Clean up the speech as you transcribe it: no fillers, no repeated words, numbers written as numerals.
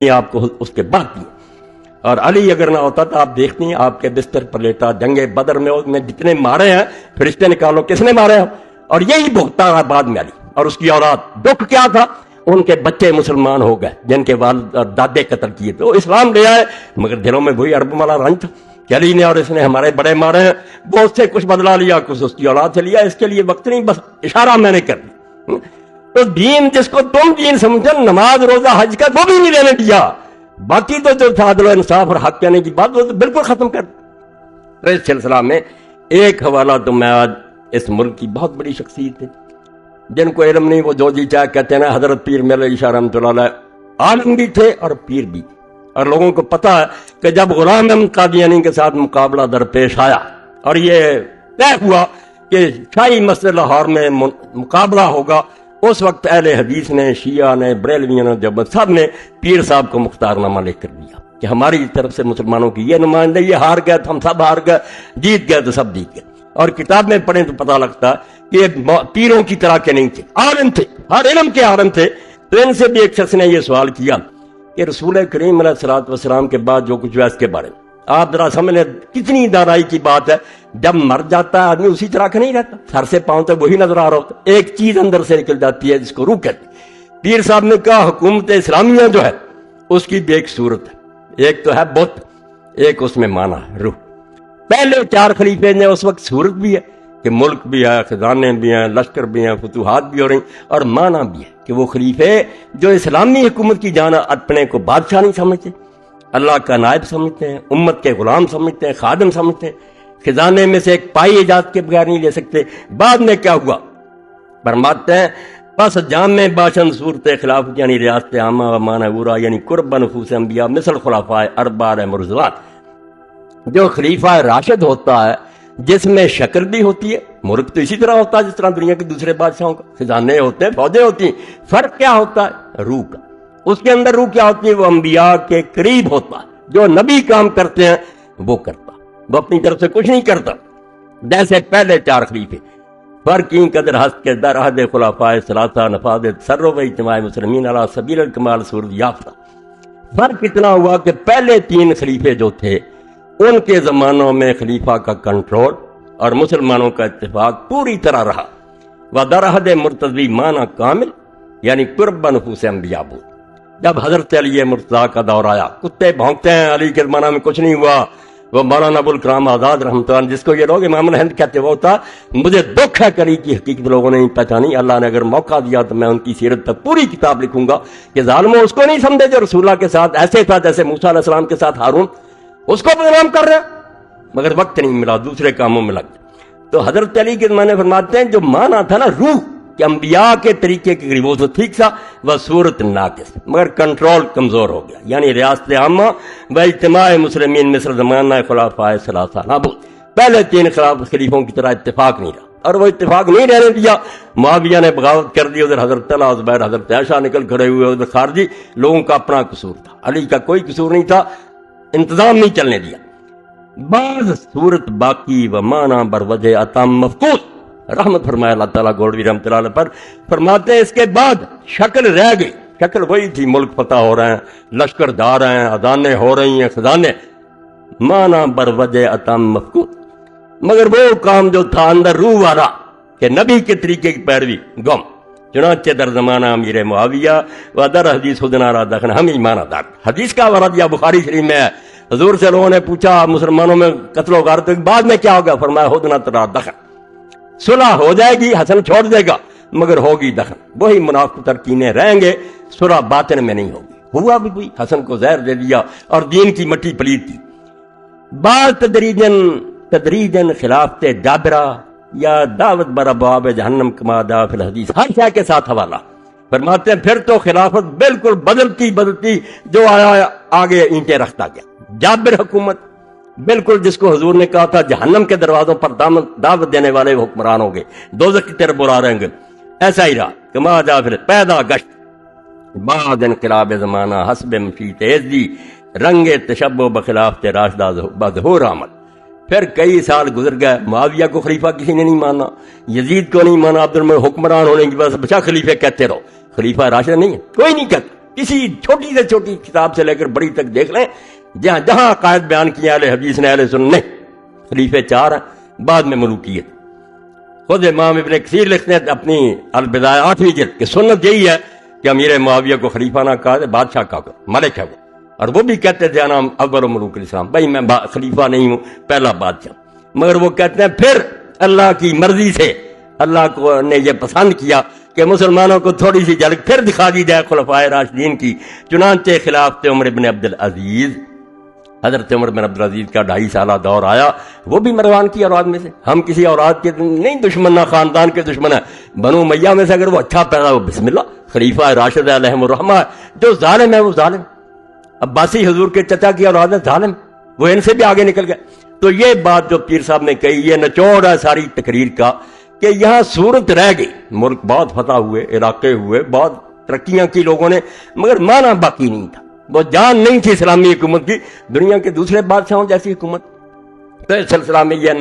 آپ کو اس کے بعد دی. اور علی اگر نہ ہوتا تو آپ دیکھتی ہیں آپ کے بستر پر لیٹا. جنگ بدر میں جتنے مارے ہیں فرشتے نکالو کس نے مارے ہیں, اور یہی بھگتا رہا بعد میں علی اور اس کی اولاد. دکھ کیا تھا, ان کے بچے مسلمان ہو گئے جن کے والد اور دادے قتل کیے تھے. وہ اسلام لے آئے مگر دلوں میں وہی عرب والا رنج تھا کہ علی نے اور اس نے ہمارے بڑے مارے ہیں. بہت سے کچھ بدلا لیا, کچھ اس کی اولاد سے لیا. اس کے لیے وقت نہیں, بس اشارہ میں نے کر دیا. تو دین جس کو تم دین سمجھو, نماز روزہ حج کا وہ بھی نہیں لینے دیا. باقی تو جو تھا عدل و انصاف اور حق کہنے کی بات وہ تو بالکل ختم کر دی. اس سلسلہ میں ایک حوالہ تو میں آج اس ملک کی بہت بڑی شخصیت ہے جن کو علم نہیں, وہ جو جی چاہ کہتے ہیں نا, حضرت پیر میرے علی شاہ رحمۃ اللہ علیہ عالم بھی تھے اور پیر بھی. اور لوگوں کو پتا ہے کہ جب غلام احمد قادیانی کے ساتھ مقابلہ درپیش آیا اور یہ طے ہوا کہ شاہی مسجد لاہور میں مقابلہ ہوگا, اس وقت اہل حدیث نے, شیعہ نے, بریلویوں نے, جب سب نے پیر صاحب کو مختار نامہ لے کر دیا کہ ہماری طرف سے مسلمانوں کی یہ نمائندے, یہ ہار گئے تو ہم سب ہار گئے, جیت گئے تو سب جیت گئے. اور کتاب میں پڑھیں تو پتہ لگتا کہ یہ پیروں کی طرح کے نہیں تھے, عالم تھے, ہر علم کے عالم تھے. تو ان سے بھی ایک شخص نے یہ سوال کیا کہ رسول کریم علیہ الصلوۃ والسلام کے بعد جو کچھ ہوا اس کے بارے میں آپ ذرا سمجھ لیں کتنی دانائی کی بات ہے. جب مر جاتا ہے آدمی اسی طرح کا نہیں رہتا, سر سے پاؤں تک وہی نظر آ رہا ہوتا, ایک چیز اندر سے نکل جاتی ہے جس کو روح کہتے ہیں. پیر صاحب نے کہا حکومت اسلامیہ جو ہے اس کی بھی ایک صورت ہے, ایک تو ہے بت, ایک اس میں مانا ہے روح. پہلے 4 خلیفے نے اس وقت صورت بھی ہے کہ ملک بھی ہے, خزانے بھی ہیں, لشکر بھی ہیں, فتوحات بھی ہو رہی, اور مانا بھی ہے کہ وہ خلیفے جو اسلامی حکومت کی جانا اپنے کو بادشاہ نہیں سمجھتے, اللہ کا نائب سمجھتے ہیں, امت کے غلام سمجھتے ہیں, خادم سمجھتے ہیں, خزانے میں سے ایک پائی ایجاد کے بغیر نہیں لے سکتے. بعد میں کیا ہوا فرماتے ہیں بس جامع باشن صورت خلافت یعنی ریاست عامہ و معنی اورا یعنی قرب نفوس انبیاء مثل خلفاء ارباب مرزلات. جو خلیفہ راشد ہوتا ہے جس میں شکل بھی ہوتی ہے, ملک تو اسی طرح ہوتا ہے جس طرح دنیا کے دوسرے بادشاہوں کا, خزانے ہوتے ہیں, فوجیں ہوتی ہیں, فرق کیا ہوتا ہے روح کا. اس کے اندر روح کیا ہوتی ہے, وہ انبیاء کے قریب ہوتا ہے, جو نبی کام کرتے ہیں وہ کرتا, وہ اپنی طرف سے کچھ نہیں کرتا. جیسے پہلے 4 خلیفے فرقین قدر ہست کے در عہد خلفاء ثلاثہ نفاذ تسرب اجتماع مسلمین علی سبیل الکمال صورت یافتہ. فرق اتنا ہوا کہ پہلے 3 خلیفے جو تھے ان کے زمانوں میں خلیفہ کا کنٹرول اور مسلمانوں کا اتفاق پوری طرح رہا. ودر عہد مرتضی معنی کامل یعنی قرب نفوس انبیاء بود. جب حضرت علی مرتضیٰ کا دور آیا, کتے بھونکتے ہیں, علی کے زمانہ میں کچھ نہیں ہوا. وہ مولانا ابوالکلام آزاد رحمۃ اللہ جس کو یہ لوگ امام الہند کہتے وہ ہوتا, مجھے دکھ ہے کہ علی کی حقیقت لوگوں نے نہیں پہچانی. اللہ نے اگر موقع دیا تو میں ان کی سیرت پر پوری کتاب لکھوں گا کہ ظالموں اس کو نہیں سمجھے جو رسول اللہ کے ساتھ ایسے تھا جیسے موسیٰ علیہ السلام کے ساتھ ہارون, اس کو بدنام کر رہے ہیں, مگر وقت نہیں ملا, دوسرے کاموں میں لگ گئے. تو حضرت علی کے زمانے فرماتے ہیں جو مانا تھا نا روح کہ انبیاء کے طریقے کے قریب وہ تو ٹھیک تھا, وہ صورت ناقص, مگر کنٹرول کمزور ہو گیا. یعنی ریاست عامہ و اجتماع مسلمین مصر زمانہ خلفاء ثلاثہ نابود. پہلے 3 خلیفوں کی طرح اتفاق نہیں رہا, اور وہ اتفاق نہیں رہنے دیا. معاویہ نے بغاوت کر دی, ادھر حضرت طلحہ زبیر حضرت عائشہ نکل کھڑے ہوئے, ادھر خارجی لوگوں کا اپنا قصور تھا, علی کا کوئی قصور نہیں تھا, انتظام نہیں چلنے دیا. بعض صورت باقی و معنی بر وجہ اتم مفقود. رحمت فرمایا اللہ تعالیٰ گولوی رحمۃ اللہ علیہ پر, فرماتے ہیں اس کے بعد شکل رہ گئی. شکل وہی تھی, ملک فتح ہو رہے ہیں, لشکر جا رہے ہیں, اذانیں ہو رہی ہیں, خزانے, معنی بر وجہ اتم مفقود. مگر وہ کام جو تھا اندر روح والا کہ نبی کے طریقے کی پیروی گم. چنانچہ در زمانہ امیر معاویہ و در حدیث خدنا را دخن ہم ایمان دار. حدیث کا ورد یا بخاری شریف میں ہے, حضور سے لوگوں نے پوچھا مسلمانوں میں قتل و غارت بعد میں کیا ہوگا, فرمایا خدنا ترا دخن, صلح ہو جائے گی, حسن چھوڑ دے گا, مگر ہوگی دخن. وہی منافق ترکینے رہیں گے, صلح باطن میں نہیں ہوگی. ہوا بھی کوئی, حسن کو زہر دے دیا اور دین کی مٹی پلیت کی. بعض تدریجن خلافت جابرہ یا دعوت بر ابواب جہنم کما دا فی الحدیث, ہر شے کے ساتھ حوالہ. فرماتے ہیں پھر تو خلافت بالکل بدلتی جو آیا آگے اینٹیں رکھتا گیا. جابر حکومت بالکل جس کو حضور نے کہا تھا جہنم کے دروازوں پر دعوت دینے والے حکمران ہوں گے, دوزخ کی طرف بلا رہیں گے, ایسا ہی رہا. کما جا پھر پیدا گشت بعد انقلاب زمانہ حسب مشیت عزی رنگ تشبہ بخلاف راشدہ بظہور عمل. پھر کئی سال گزر گئے, معاویہ کو خلیفہ کسی نے نہیں مانا, یزید کو نہیں مانا, عبد الملک حکمران ہونے کی بس بچا خلیفہ کہتے رہو, خلیفہ راشد نہیں ہے, کوئی نہیں کہتا. کسی چھوٹی سے چھوٹی کتاب سے لے کر بڑی تک دیکھ لیں، جہاں جہاں عقائد بیان کیا اہل حدیث نے اہل سنت نے، خلیفے 4 ہیں، بعد میں ملوکیت۔ خود امام ابن کثیر لکھتے ہیں اپنی البدایہ 8ویں جلد کہ سنت یہی ہے کہ امیر معاویہ کو خلیفہ نہ کہا جائے، بادشاہ کہا کرو، ملک ہے وہ، اور وہ بھی کہتے تھے نام اول ملوک الاسلام، بھائی میں خلیفہ نہیں ہوں، پہلا بادشاہ، مگر وہ کہتے ہیں پھر اللہ کی مرضی سے اللہ کو نے یہ پسند کیا کہ مسلمانوں کو تھوڑی سی جھلک پھر دکھا دی جائے خلفائے راشدین کی، چنانچہ خلافت عمر بن عبد العزیز، حضرت عمر بن عبد العزیز کا 2.5 سالہ دور آیا، وہ بھی مروان کی اولاد میں سے، ہم کسی اولاد کے نہیں دشمن، نہ خاندان کے دشمن ہیں، بنو امیہ میں سے اگر وہ اچھا پیدا ہو بسم اللہ، خلیفہ راشد علیہم الرحمہ، جو ظالم ہے وہ ظالم، عباسی حضور کے چچا کی اولاد ہے ظالم، وہ ان سے بھی آگے نکل گئے۔ تو یہ بات جو پیر صاحب نے کہی، یہ نچوڑ ہے ساری تقریر کا کہ یہاں صورت رہ گئی، ملک بہت فتح ہوئے، علاقے ہوئے، بہت ترقیاں کی لوگوں نے، مگر معنی باقی نہیں تھا، وہ جان نہیں تھی اسلامی حکومت کی، دنیا کے دوسرے بادشاہوں جیسی حکومت۔ تو اس سلسلہ میں یہ